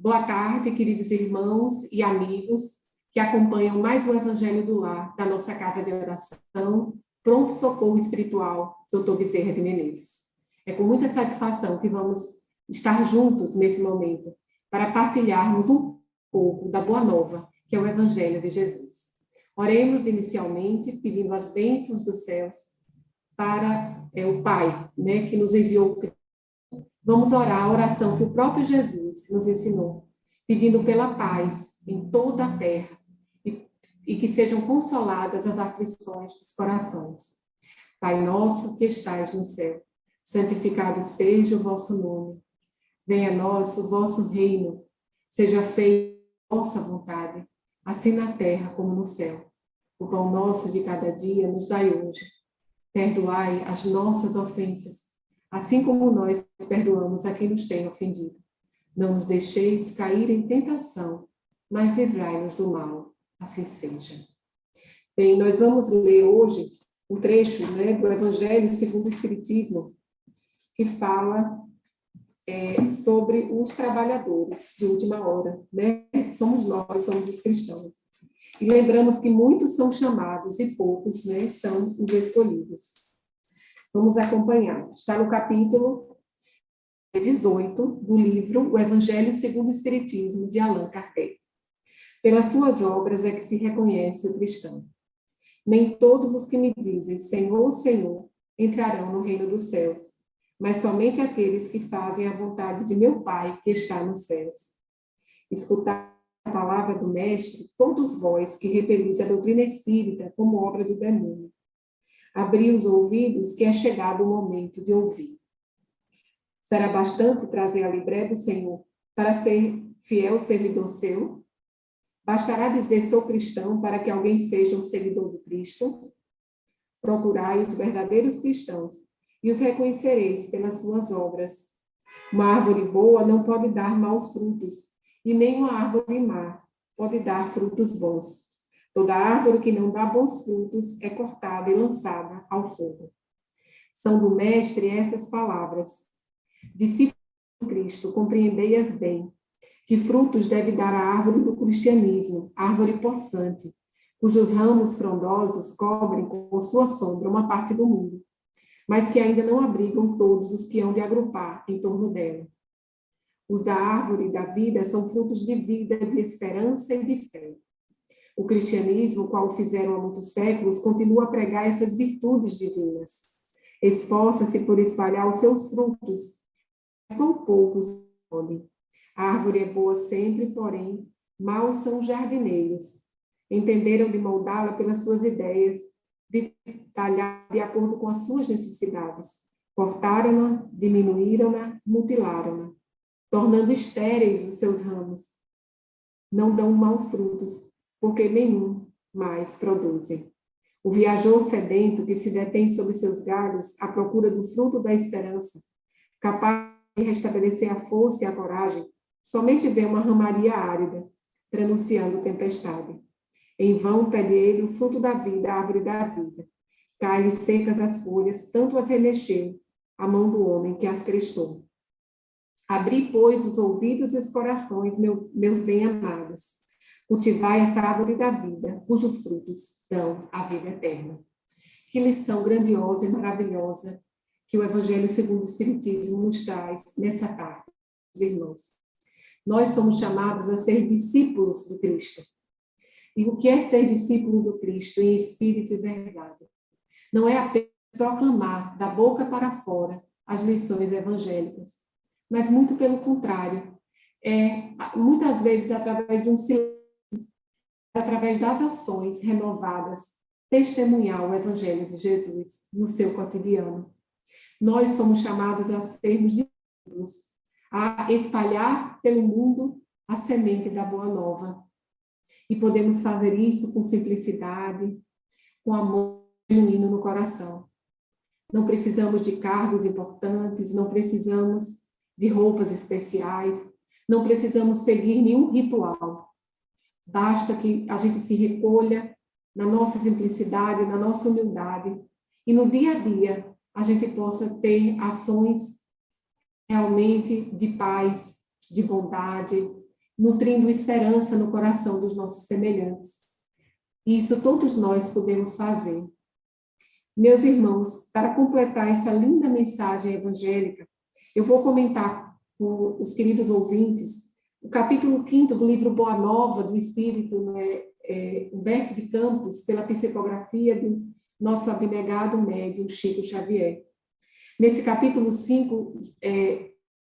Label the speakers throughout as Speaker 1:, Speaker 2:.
Speaker 1: Boa tarde, queridos irmãos e amigos que acompanham mais um Evangelho do Lar da nossa Casa de Oração, Pronto Socorro Espiritual, Dr. Bezerra de Menezes. É com muita satisfação que vamos estar juntos nesse momento para partilharmos um pouco da Boa Nova, que é o Evangelho de Jesus. Oremos inicialmente pedindo as bênçãos dos céus para o Pai, que nos enviou o Cristo. Vamos orar a oração que o próprio Jesus nos ensinou, pedindo pela paz em toda a terra e que sejam consoladas as aflições dos corações. Pai nosso que estais no céu, santificado seja o vosso nome. Venha a nós o vosso reino, seja feita a vossa vontade, assim na terra como no céu. O pão nosso de cada dia nos dai hoje. Perdoai as nossas ofensas, assim como nós perdoamos a quem nos tem ofendido. Não nos deixeis cair em tentação, mas livrai-nos do mal. Assim seja. Bem, nós vamos ler hoje um trecho do Evangelho segundo o Espiritismo, que fala sobre os trabalhadores de última hora. Somos nós, somos os cristãos. E lembramos que muitos são chamados e poucos são os escolhidos. Vamos acompanhar. Está no capítulo 18 do livro O Evangelho segundo o Espiritismo, de Allan Kardec. Pelas suas obras é que se reconhece o cristão. Nem todos os que me dizem Senhor, Senhor, entrarão no reino dos céus, mas somente aqueles que fazem a vontade de meu Pai que está nos céus. Escutai a palavra do Mestre, todos vós que repelis a doutrina espírita como obra do demônio. Abri os ouvidos, que é chegado o momento de ouvir. Será bastante trazer a libré do Senhor para ser fiel servidor seu? Bastará dizer sou cristão para que alguém seja um seguidor do Cristo? Procurai os verdadeiros cristãos e os reconhecereis pelas suas obras. Uma árvore boa não pode dar maus frutos, e nem uma árvore má pode dar frutos bons. Toda árvore que não dá bons frutos é cortada e lançada ao fogo. São do Mestre essas palavras. Discípulos de Cristo, compreendei-as bem, que frutos deve dar a árvore do cristianismo, árvore possante, cujos ramos frondosos cobrem com sua sombra uma parte do mundo, mas que ainda não abrigam todos os que hão de agrupar em torno dela. Os da árvore da vida são frutos de vida, de esperança e de fé. O cristianismo, qual fizeram há muitos séculos, continua a pregar essas virtudes divinas. Esforça-se por espalhar os seus frutos, mas tão poucos podem. A árvore é boa sempre, porém, maus são os jardineiros. Entenderam de moldá-la pelas suas ideias, de talhar de acordo com as suas necessidades. Cortaram-na, diminuíram-na, mutilaram-na, tornando estéreis os seus ramos. Não dão maus frutos, porque nenhum mais produzem. O viajor sedento que se detém sobre seus galhos à procura do fruto da esperança, capaz de restabelecer a força e a coragem, somente vê uma ramaria árida, prenunciando tempestade. Em vão pede ele o fruto da vida, a árvore da vida. Cai-lhe secas as folhas, tanto as remexeu a mão do homem que as crestou. Abri, pois, os ouvidos e os corações, meus bem-amados. Cultivai essa árvore da vida, cujos frutos dão a vida eterna. Que lição grandiosa e maravilhosa que o Evangelho segundo o Espiritismo nos traz nessa tarde, irmãos. Nós somos chamados a ser discípulos do Cristo. E o que é ser discípulo do Cristo em espírito e verdade? Não é apenas proclamar da boca para fora as lições evangélicas, mas muito pelo contrário, muitas vezes através de um silêncio, através das ações renovadas, testemunhar o Evangelho de Jesus no seu cotidiano. Nós somos chamados a sermos discípulos, a espalhar pelo mundo a semente da Boa Nova. E podemos fazer isso com simplicidade, com amor genuíno no coração. Não precisamos de cargos importantes, não precisamos de roupas especiais, não precisamos seguir nenhum ritual. Basta que a gente se recolha na nossa simplicidade, na nossa humildade, e no dia a dia a gente possa ter ações realmente de paz, de bondade, nutrindo esperança no coração dos nossos semelhantes. E isso todos nós podemos fazer. Meus irmãos, para completar essa linda mensagem evangélica, eu vou comentar com os queridos ouvintes o capítulo 5º do livro Boa Nova, do Espírito, né, Humberto de Campos, pela psicografia do nosso abnegado médium Chico Xavier. Nesse capítulo 5,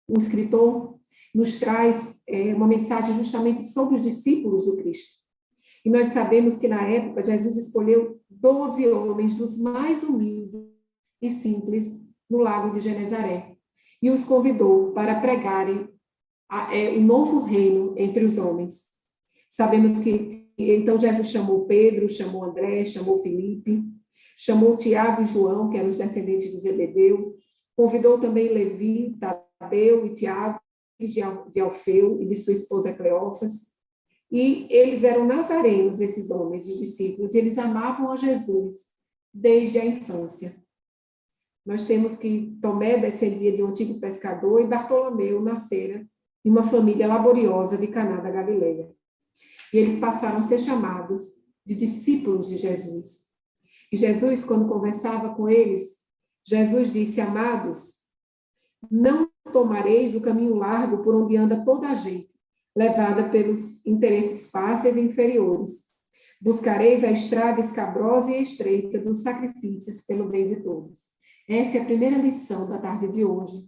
Speaker 1: o escritor nos traz uma mensagem justamente sobre os discípulos do Cristo. E nós sabemos que, na época, Jesus escolheu 12 homens dos mais humildes e simples no lago de Genezaré e os convidou para pregarem o novo reino entre os homens. Sabemos que, então, Jesus chamou Pedro, chamou André, chamou Filipe, chamou Tiago e João, que eram os descendentes de Zebedeu, convidou também Levi, Tadeu e Tiago, de Alfeu e de sua esposa Cleófas, e eles eram nazarenos, esses homens, os discípulos, e eles amavam a Jesus desde a infância. Nós temos que Tomé descendia de um antigo pescador e Bartolomeu nascera em uma família laboriosa de Caná da Galileia. E eles passaram a ser chamados de discípulos de Jesus. E Jesus, quando conversava com eles, Jesus disse: amados, não tomareis o caminho largo por onde anda toda a gente, levada pelos interesses fáceis e inferiores. Buscareis a estrada escabrosa e estreita dos sacrifícios pelo bem de todos. Essa é a primeira lição da tarde de hoje.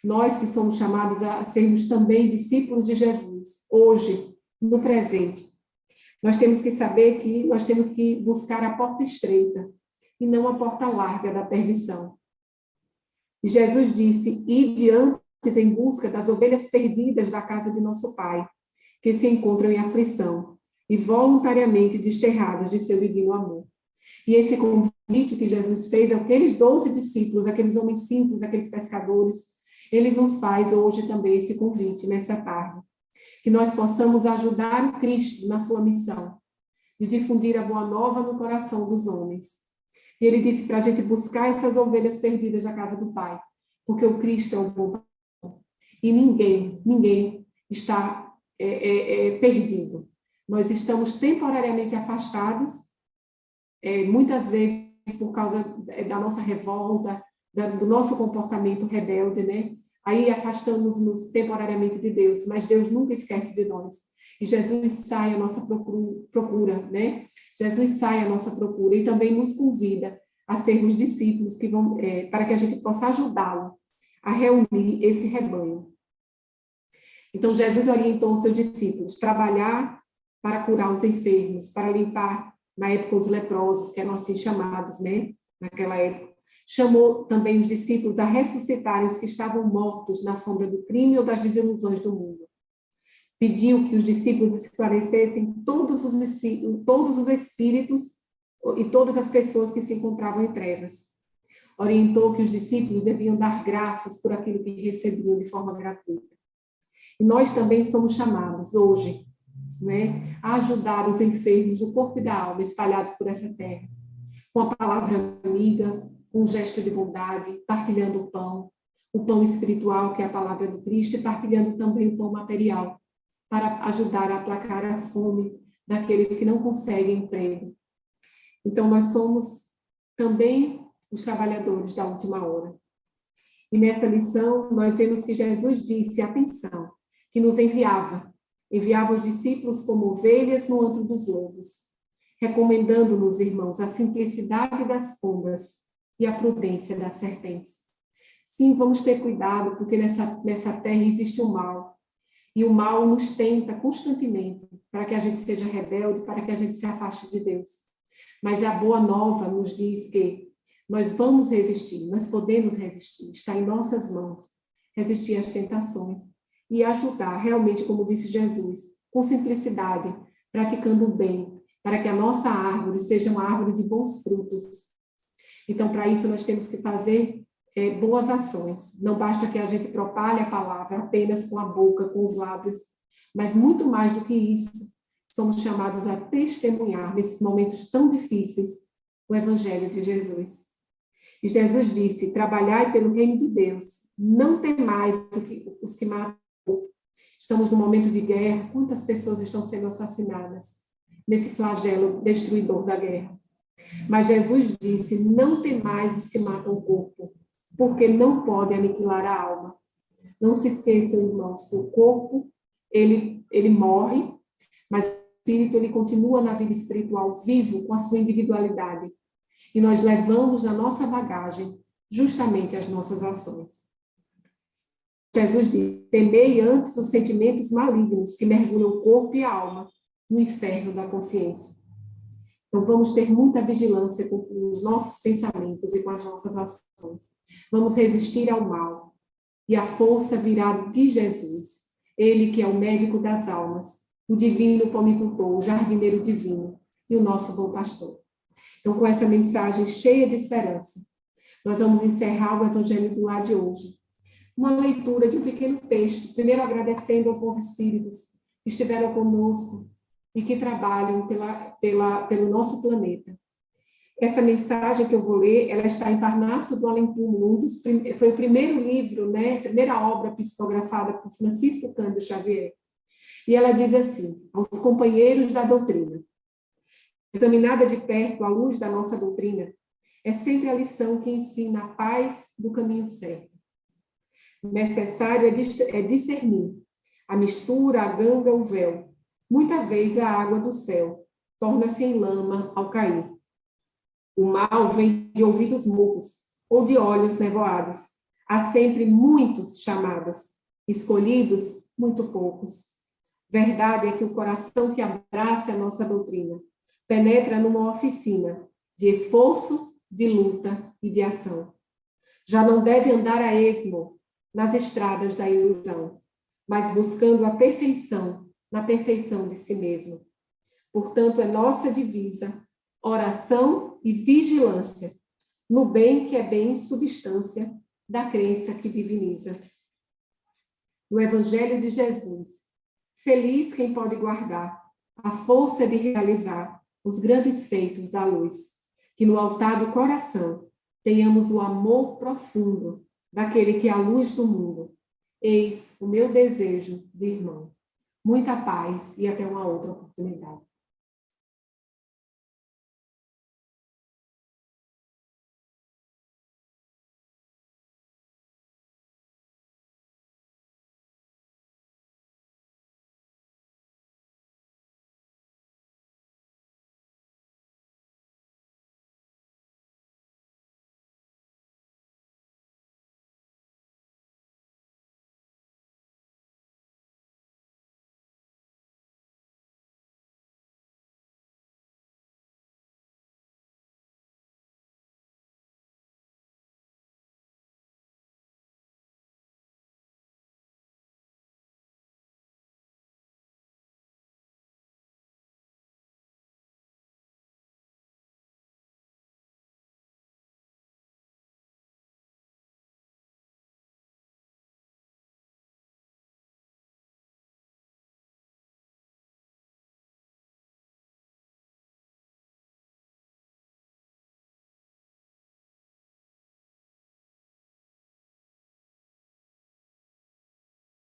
Speaker 1: Nós que somos chamados a sermos também discípulos de Jesus, hoje, no presente, nós temos que saber que nós temos que buscar a porta estreita e não a porta larga da perdição. E Jesus disse: ide antes em busca das ovelhas perdidas da casa de nosso Pai, que se encontram em aflição e voluntariamente desterrados de seu divino amor. E esse convite que Jesus fez àqueles 12 discípulos, aqueles homens simples, aqueles pescadores, ele nos faz hoje também esse convite, nessa tarde. Que nós possamos ajudar o Cristo na sua missão, de difundir a boa nova no coração dos homens. E ele disse para a gente buscar essas ovelhas perdidas da casa do Pai, porque o Cristo é o bom pastor. E ninguém está perdido. Nós estamos temporariamente afastados, muitas vezes por causa da nossa revolta, do nosso comportamento rebelde, né? Aí afastamos-nos temporariamente de Deus, mas Deus nunca esquece de nós. E Jesus sai à nossa procura, né? Jesus sai à nossa procura e também nos convida a sermos discípulos que vão, para que a gente possa ajudá-lo a reunir esse rebanho. Então, Jesus orientou os seus discípulos a trabalhar para curar os enfermos, para limpar, na época, os leprosos, que eram assim chamados, né? Naquela época. Chamou também os discípulos a ressuscitarem os que estavam mortos na sombra do crime ou das desilusões do mundo. Pediu que os discípulos esclarecessem todos os espíritos e todas as pessoas que se encontravam em trevas. Orientou que os discípulos deviam dar graças por aquilo que recebiam de forma gratuita. E nós também somos chamados hoje, né, a ajudar os enfermos do corpo e da alma espalhados por essa terra, com a palavra amiga, com um gesto de bondade, partilhando o pão espiritual, que é a palavra do Cristo, e partilhando também o pão material, para ajudar a aplacar a fome daqueles que não conseguem emprego. Então, nós somos também os trabalhadores da última hora. E nessa lição, nós vemos que Jesus disse, atenção, que nos enviava os discípulos como ovelhas no antro dos lobos, recomendando-nos, irmãos, a simplicidade das pombas e a prudência das serpentes. Sim, vamos ter cuidado, porque nessa terra existe o mal, e o mal nos tenta constantemente para que a gente seja rebelde, para que a gente se afaste de Deus. Mas a boa nova nos diz que nós vamos resistir, nós podemos resistir, está em nossas mãos resistir às tentações e ajudar realmente, como disse Jesus, com simplicidade, praticando o bem, para que a nossa árvore seja uma árvore de bons frutos. Então, para isso, nós temos que fazer boas ações. Não basta que a gente propale a palavra apenas com a boca, com os lábios, mas muito mais do que isso, somos chamados a testemunhar, nesses momentos tão difíceis, o Evangelho de Jesus. E Jesus disse, trabalhai pelo reino de Deus, não temais os que matam o corpo. Estamos num momento de guerra, quantas pessoas estão sendo assassinadas nesse flagelo destruidor da guerra. Mas Jesus disse, não temais os que matam o corpo, porque não podem aniquilar a alma. Não se esqueçam, irmãos, que o corpo, ele morre, mas o espírito, ele continua na vida espiritual, vivo, com a sua individualidade. E nós levamos na nossa bagagem justamente as nossas ações. Jesus diz, temei antes os sentimentos malignos que mergulham o corpo e a alma no inferno da consciência. Então, vamos ter muita vigilância com os nossos pensamentos e com as nossas ações. Vamos resistir ao mal. E a força virá de Jesus, ele que é o médico das almas, o divino pomicultor, o jardineiro divino e o nosso bom pastor. Então, com essa mensagem cheia de esperança, nós vamos encerrar o Evangelho do Lar de hoje. Uma leitura de um pequeno texto, primeiro agradecendo aos bons espíritos que estiveram conosco e que trabalham pelo nosso planeta. Essa mensagem que eu vou ler, ela está em Parnaso do Além-Túmulo, foi o primeiro livro, né, primeira obra psicografada por Francisco Cândido Xavier. E ela diz assim, aos companheiros da doutrina, examinada de perto à luz da nossa doutrina, é sempre a lição que ensina a paz do caminho certo. Necessário é discernir a mistura, a ganga, o véu. Muita vez a água do céu torna-se em lama ao cair. O mal vem de ouvidos murros ou de olhos nevoados. Há sempre muitos chamados, escolhidos, muito poucos. Verdade é que o coração que abraça a nossa doutrina penetra numa oficina de esforço, de luta e de ação. Já não deve andar a esmo nas estradas da ilusão, mas buscando a perfeição na perfeição de si mesmo. Portanto, é nossa divisa oração e vigilância no bem que é bem substância da crença que diviniza. No Evangelho de Jesus, feliz quem pode guardar a força de realizar os grandes feitos da luz, que no altar do coração tenhamos o amor profundo daquele que é a luz do mundo. Eis o meu desejo de irmão. Muita paz e até uma outra oportunidade.